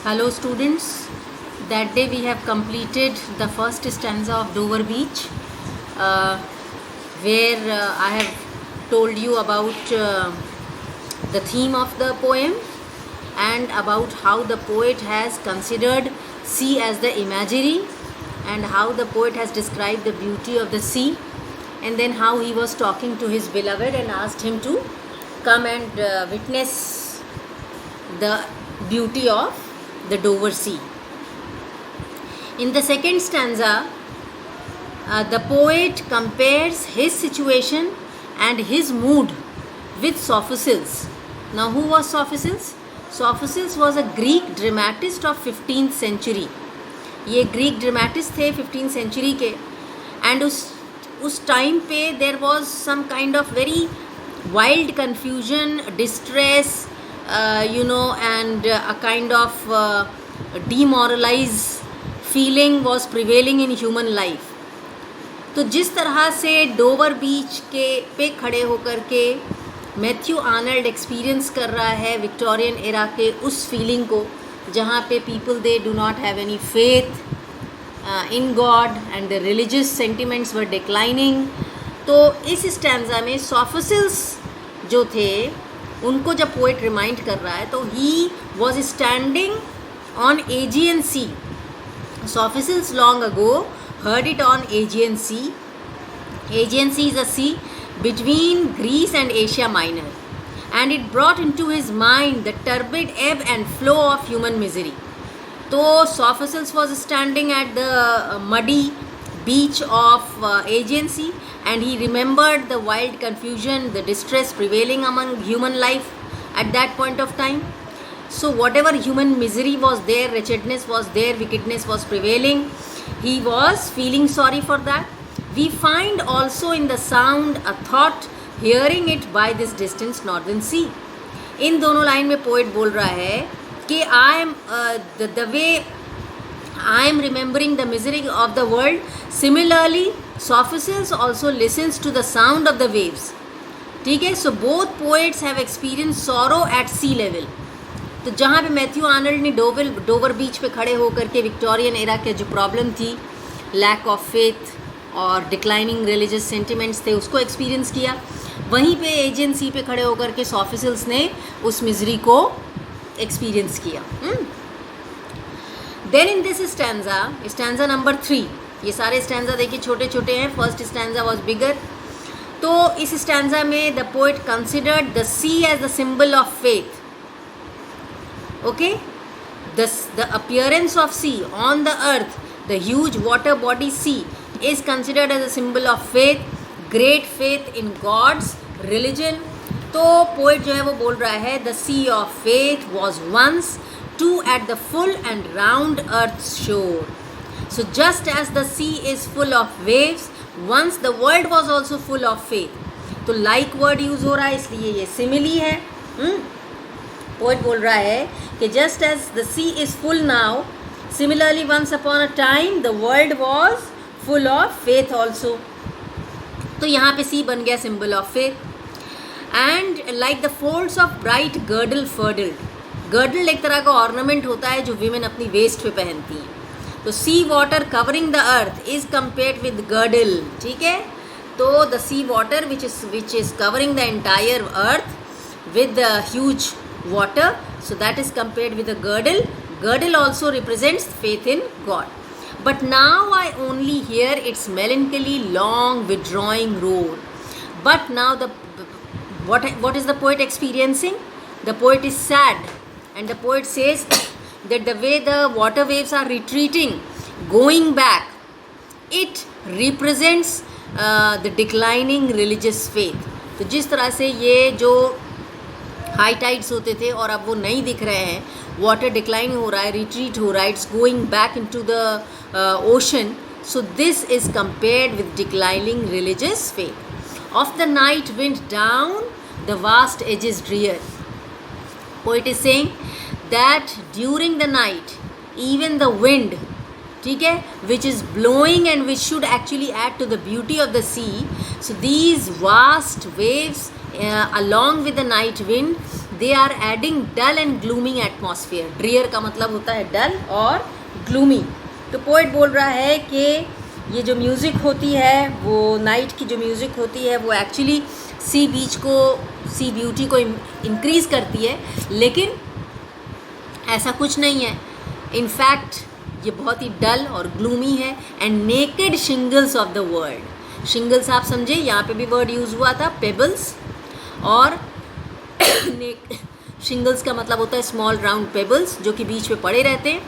Hello students, that day we have completed the first stanza of Dover Beach, where I have told you about the theme of the poem and about how the poet has considered sea as the imagery and how the poet has described the beauty of the sea, and then how he was talking to his beloved and asked him to come and witness the beauty of the Dover Sea. In the second stanza, the poet compares his situation and his mood with Sophocles. Now, who was Sophocles? Sophocles was a Greek dramatist of 15th century. ये Greek dramatist थे 15th century के, and उस time पे there was some kind of very wild confusion, distress, and a kind of demoralized feeling was prevailing in human life. तो जिस तरह से Dover बीच के पे खड़े होकर के मैथ्यू आर्नल्ड एक्सपीरियंस कर रहा है विक्टोरियन एरा के उस फीलिंग को, जहाँ पे people they do not have any faith in God and the religious sentiments were declining. तो इस स्टैंजा में सोफोसिल्स जो थे उनको जब पोएट रिमाइंड कर रहा है तो he was standing on Aegean sea. Sophocles long ago heard it on Aegean Sea. Aegean Sea is a sea between Greece and Asia Minor, and it brought into his mind the turbid ebb and flow of human misery. So Sophocles was standing at the muddy beach of Aegean Sea, and he remembered the wild confusion, the distress prevailing among human life at that point of time. So whatever human misery was there, wretchedness was there, wickedness was prevailing, he was feeling sorry for that. We find also in the sound a thought, hearing it by this distant northern sea. इन दोनों line में poet बोल रहा है कि I am the way I am remembering the misery of the world. Similarly, Sophocles also listens to the sound of the waves. ठीक है, so both poets have experienced sorrow at sea level. तो जहाँ पे Matthew Arnold ने Dover बीच पे खड़े होकर के विक्टोरियन एरा के जो प्रॉब्लम थी, लैक ऑफ फेथ और डिक्लाइनिंग रिलीजियस सेंटिमेंट्स थे, उसको एक्सपीरियंस किया, वहीं पे एजियन सी पे खड़े होकर के सोफोसिल्स ने उस मिजरी को एक्सपीरियंस किया. Then in this stanza number 3, ये सारे स्टैंजा देखिए छोटे छोटे हैं, फर्स्ट स्टैंजा वॉज बिगर. तो इस स्टैंजा में the poet considered the sea as the symbol of faith. Okay, the appearance of sea on the earth, the huge water body sea, is considered as a symbol of faith, great faith in God's religion. तो poet जो है वो बोल रहा है the sea of faith was once too at the full and round earth's shore. So just as the sea is full of waves, once the world was also full of faith. तो like word use हो रहा है, इसलिए ये simile है. Poet बोल रहा है कि just as the sea is full now, similarly once upon a time the world was full of faith also. तो यहाँ पे सी बन गया symbol of faith. And like the folds of bright girdle furled, girdle एक तरह का ornament होता है जो वीमेन अपनी वेस्ट पे पहनती हैं. तो sea water covering the earth is compared with girdle. ठीक है, तो the sea water which is covering the entire earth with the huge water, so that is compared with a girdle. Girdle also represents faith in God. But now I only hear its melancholy long withdrawing roar. But now what is the poet experiencing? The poet is sad, and the poet says that the way the water waves are retreating, going back, it represents the declining religious faith. तो जिस तरह से ये जो high tides होते थे और अब वो नहीं दिख रहे हैं, वाटर डिक्लाइन हो रहा है, रिट्रीट हो रहा है, it's going back into the ocean. So this is compared with declining religious faith. Of the night wind down the vast edges drear. Poet is saying that during the night even the wind, ठीक है, which is blowing and which should actually add to the beauty of the sea. So these vast waves along with the night wind, they are adding dull and gloomy atmosphere. ड्रियर का मतलब होता है डल और gloomy. तो poet बोल रहा है कि ये जो म्यूज़िक होती है, वो नाइट की जो म्यूज़िक होती है, वो एक्चुअली सी ब्यूटी को इंक्रीज़ करती है, लेकिन ऐसा कुछ नहीं है. इनफैक्ट ये बहुत ही डल और ग्लूमी है. And naked shingles of the world. Shingles आप समझे, यहाँ पे भी वर्ड यूज़ हुआ था, पेबल्स. और शिंगल्स का मतलब होता है स्मॉल राउंड पेबल्स, जो कि बीच में पड़े रहते हैं.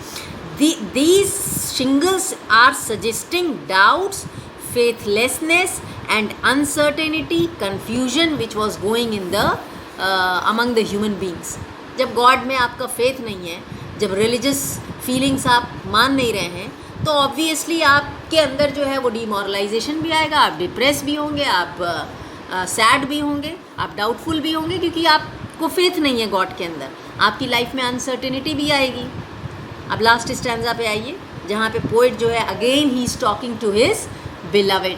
These shingles are suggesting doubts, faithlessness and uncertainty, confusion which was going in the among the human beings. जब गॉड में आपका फेथ नहीं है, जब रिलीजियस फीलिंग्स आप मान नहीं रहे हैं, तो ऑब्वियसली आपके अंदर जो है वो डिमोरलाइजेशन भी आएगा, आप डिप्रेस भी होंगे, आप सैड भी होंगे, आप डाउटफुल भी होंगे, क्योंकि आपको फेथ नहीं है गॉड के अंदर. आपकी लाइफ में अनसर्टेनिटी भी आएगी. अब लास्ट स्टैंजा पे आइए, जहाँ पे पोइट जो है again he is talking to his beloved.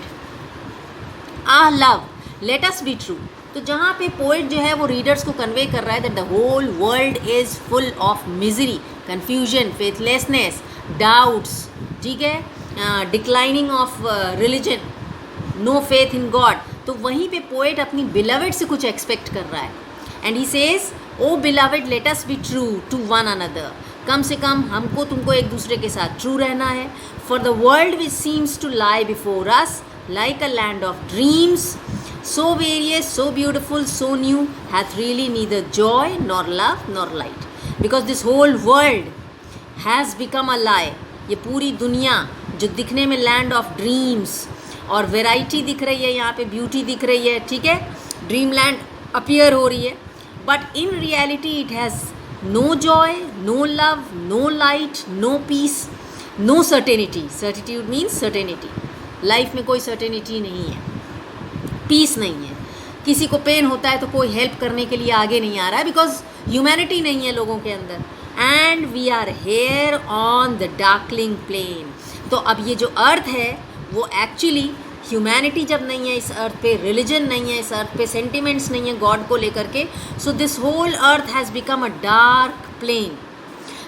Love let us be true. तो जहाँ पे पोइट जो है वो रीडर्स को कन्वे कर रहा है that the whole world is full of misery, confusion, faithlessness, doubts, ठीक है, declining of religion, no faith in God. तो वहीं पे पोइट अपनी बिलवेड से कुछ एक्सपेक्ट कर रहा है. And he says, O beloved let us be true to one another. कम से कम हमको तुमको एक दूसरे के साथ ट्रू रहना है. For the world which seems to lie before us like a land of dreams, so various, so beautiful, so new, hath really neither joy nor love nor light. Because this whole world has become a lie. ये पूरी दुनिया जो दिखने में land of dreams और variety दिख रही है, यहाँ पे ब्यूटी दिख रही है, ठीक है, ड्रीम लैंड अपीयर हो रही है, but in reality it has no joy, no love, no light, no peace, no certainty. Certitude means certainty. Life में कोई सर्टेनिटी नहीं है, पीस नहीं है. किसी को पेन होता है तो कोई हेल्प करने के लिए आगे नहीं आ रहा है, बिकॉज ह्यूमैनिटी नहीं है लोगों के अंदर. And we are here on the darkling plain. तो अब ये जो अर्थ है वो एक्चुअली ह्यूमैनिटी जब नहीं है इस अर्थ पे, रिलीजन नहीं है इस अर्थ पे, सेंटिमेंट्स नहीं है गॉड को लेकर के, so this whole earth has become a dark plain,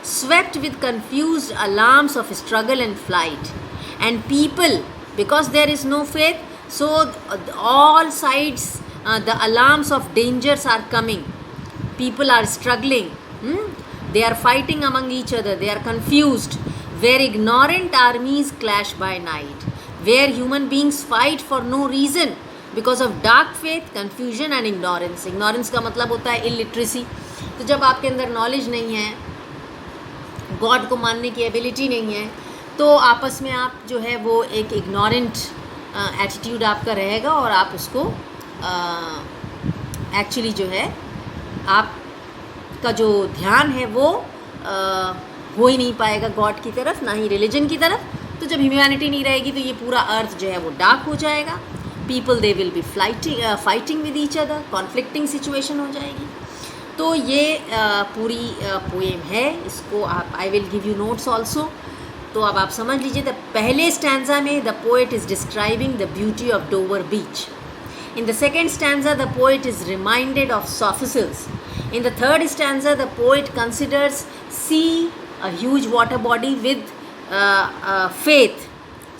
swept with confused alarms of struggle and flight. And people, because there is no faith, so all sides the alarms of dangers are coming. People are struggling, they are fighting among each other, they are confused, where ignorant armies clash by night, where human beings fight for no reason because of dark faith, confusion and ignorance. Ignorance का मतलब होता है illiteracy. तो जब आपके अंदर knowledge नहीं है, गॉड को मानने की एबिलिटी नहीं है, तो आपस में आप जो है वो एक इग्नोरेंट एटीट्यूड आपका रहेगा, और आप उसको एक्चुअली जो है आपका जो ध्यान है वो हो ही नहीं पाएगा गॉड की तरफ, ना ही रिलीजन की तरफ. तो जब ह्यूमैनिटी नहीं रहेगी तो ये पूरा अर्थ जो है वो डार्क हो जाएगा. People they will be fighting with each other, conflicting situation हो जाएगी. तो ये पूरी पोएम है. इसको आप, I will give you notes also. तो अब आप समझ लीजिए, द पहले स्टैंजा में the poet is describing the beauty of Dover beach. In the second stanza the poet is reminded of Sophocles. In the third stanza the poet considers sea a huge water body with faith.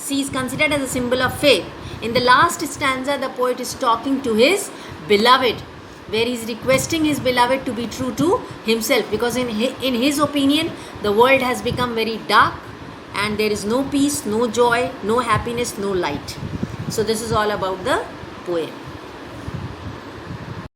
Sea is considered as a symbol of faith. In the last stanza, the poet is talking to his beloved, where he is requesting his beloved to be true to himself, because in his opinion, the world has become very dark, and there is no peace, no joy, no happiness, no light. So this is all about the poem.